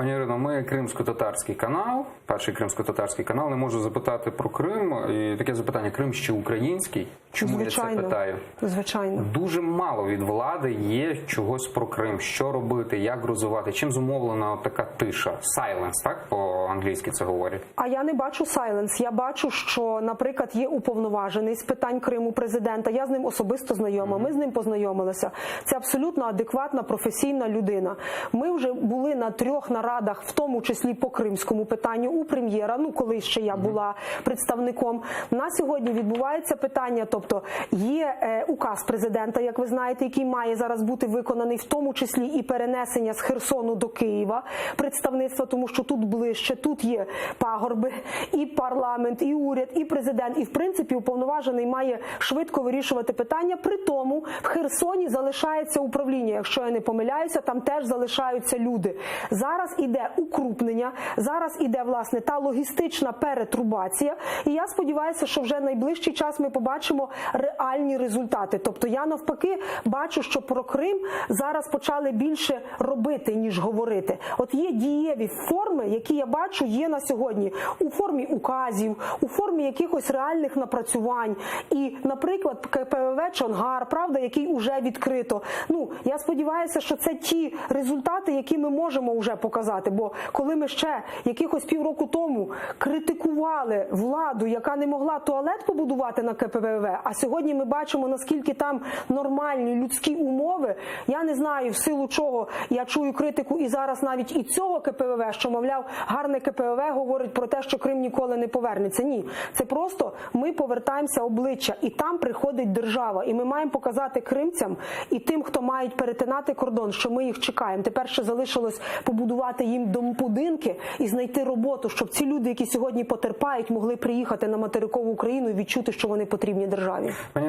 Пані Ірино, ми кримсько-татарський канал, перший кримсько-татарський канал, не можу запитати про Крим. І таке запитання: Крим ще український? Чому Звичайно. я це питаю? Звичайно. Дуже мало від влади є чогось про Крим. Що робити, як розвивати? Чим зумовлена така тиша? Silence, так? По-англійськи це говорять. А я не бачу silence. Я бачу, що, наприклад, є уповноважений з питань Криму президента. Я з ним особисто знайома. Ми з ним познайомилися. Це абсолютно адекватна, професійна людина. Ми вже були на 3 нарадах, в тому числі по кримському питанню, у прем'єра, коли ще я була представником. На сьогодні відбувається питання, тобто є указ президента, як ви знаєте, який має зараз бути виконаний, в тому числі і перенесення з Херсону до Києва представництва, тому що тут ближче, тут є пагорби, і парламент, і уряд, і президент, і в принципі уповноважений має швидко вирішувати питання. При тому в Херсоні залишається управління, якщо я не помиляюся, там теж залишаються люди. Зараз іде укрупнення, зараз іде, власне, та логістична перетрубація, і я сподіваюся, що вже найближчий час ми побачимо реальні результати. Тобто я навпаки бачу, що про Крим зараз почали більше робити, ніж говорити. От є дієві форми, які я бачу є на сьогодні у формі указів, у формі якихось реальних напрацювань. І, наприклад, КПВВ Чонгар, правда, який уже відкрито. Я сподіваюся, що це ті результати, які ми можемо вже показати. Бо коли ми ще якихось півроку тому критикували владу, яка не могла туалет побудувати на КПВВ, а сьогодні ми бачимо, наскільки там нормальні людські умови, я не знаю, в силу чого я чую критику і зараз навіть і цього КПВВ, що, мовляв, гарне КПВВ говорить про те, що Крим ніколи не повернеться. Ні, це просто ми повертаємося обличчя, і там приходить держава. І ми маємо показати кримцям і тим, хто мають перетинати кордон, що ми їх чекаємо. Тепер ще залишилось побудувати їм будинки і знайти роботу, щоб ці люди, які сьогодні потерпають, могли приїхати на материкову Україну і відчути, що вони потрібні державі.